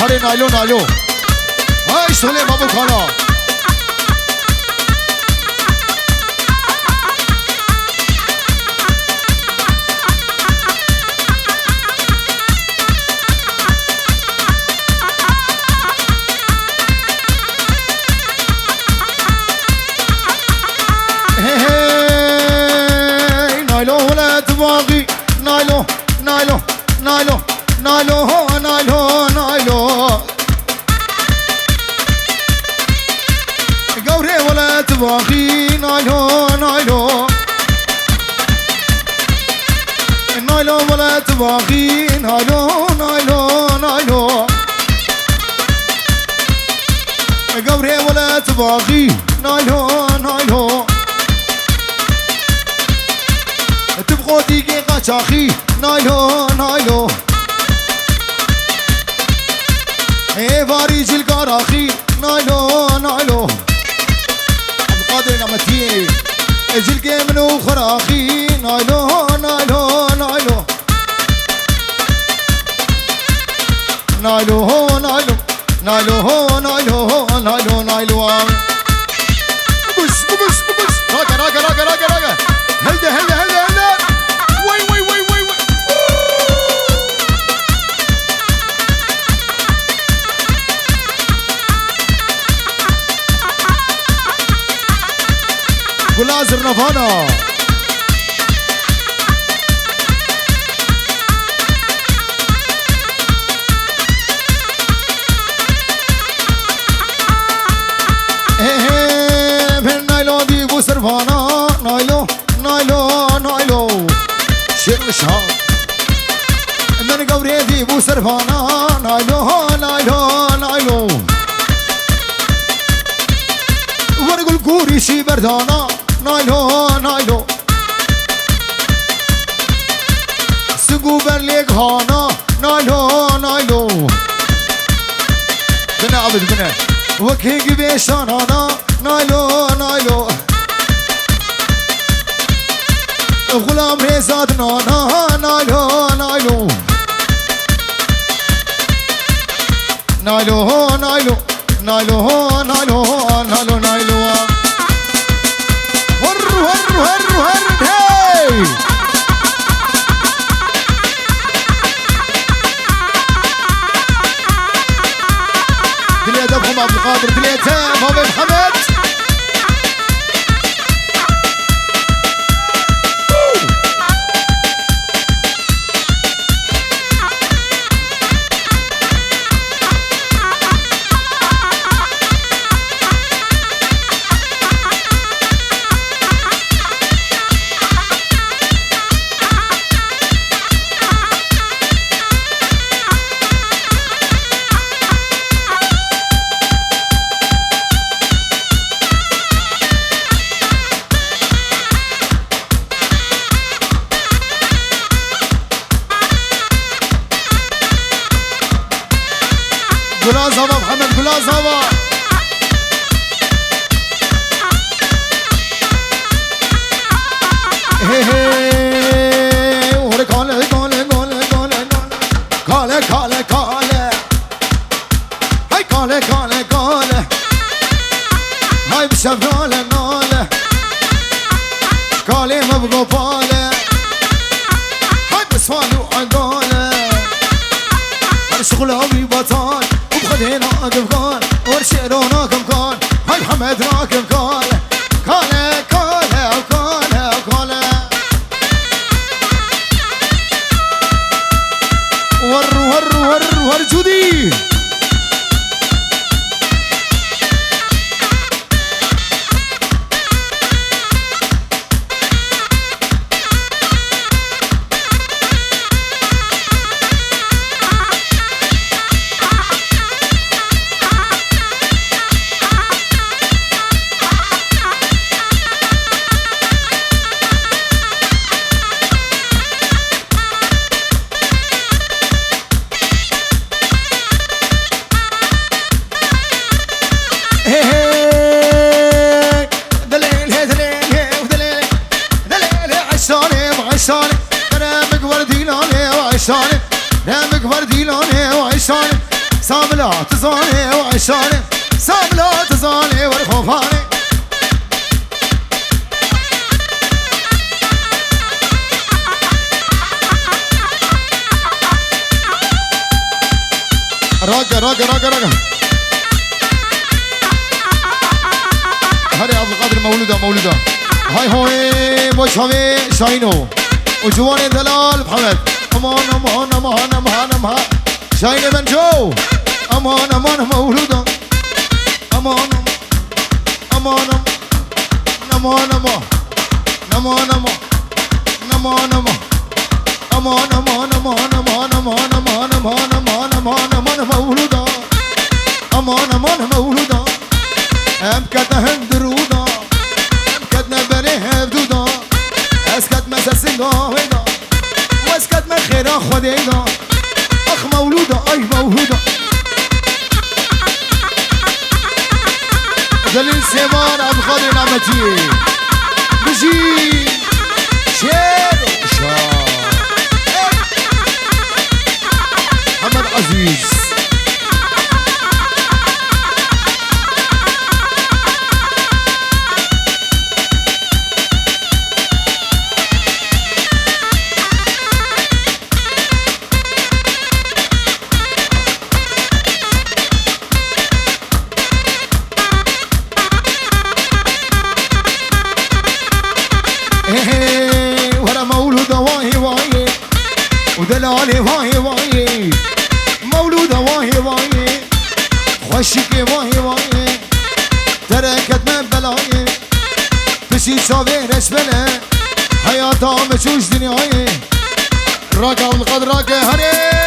هره نایلو نایلو های شغله بابو کانا نایلو ولا تباغي نایلو نایلو نایلو نایلو نایلو نایلو قوري ولا تباغي نایلو نایلو نایلو ولا تباغي نایلو نایلو نایلو قوري ولا تباغي نایلو نایلو تبغوا دقيقة قاچاخي نایلو نایلو اي باريج القراخي نایلو نایلو عبدالقادر نعمتي جلقي منو خراخي نایلو نایلو نایلو نایلو نایلو نایلو نایلو نایلو نایلو بس بس بس راجع راجع راجع راجع راجع هيدا هيدا هيدا هيدا وي وي وي وي وي غلازر نفانا سرفانا نايلو نايلو نايلو شير الشهاب من قوري ذي بو سرفانا نايلو نايلو نايلو ورق الكوري شي بردانا نايلو نايلو سقو برليق هانا نايلو نايلو بنا عبد بنا وكيق بيشانا نايلو نايلو غلام رزاد نانا نايلو نايلو نايلو نايلو نايلو نايلو نايلو نايلو هر هر هر هر هاي دليا دبخم عبد القادر دليا تام هو محمد قلاز هوا محمد قلاز هوا هي هي ورا كاله كاله كاله كاله كاله كاله هاي كاله كاله كاله هاي بشفراله ناله كاله مبغو باله هاي بسوالو عقاله شغله ببطال هنا أقف ورشيرونا كم كان هاي محمد راكب كان كان كان وكان وكان ور ور ور ور جودي ساملا تزاني وعشاني ساملا تزاني والخوفاني راقة راقة راقة راقة هاري عبد القادر مولودة هاي هوي مش هوي شاينو وجواني دلال محمد امان امان امان امان امان شايني من جو امان امان مولودة امان امان امان امان امان امان امان امان امان امان امان امان امان امان امان امان امان امان مولودة امان امان مولودة ام كتنا هندرودا ام كتنا بنيه بدودا اسكت مسسنگا هيدا واسكت من خيرا خديدا اخ مولودة اي مولودة دليل سيمان عبد القادر نعمتي بجي شير شار محمد عزيز ورا مولودة واهي واهي ودلالي واهي واهي مولودة واهي واهي خوشكي واهي واهي تركت من بلاي تشي صابي رسبنا حياتها مشوش دنياي راقة والقدر راقة هري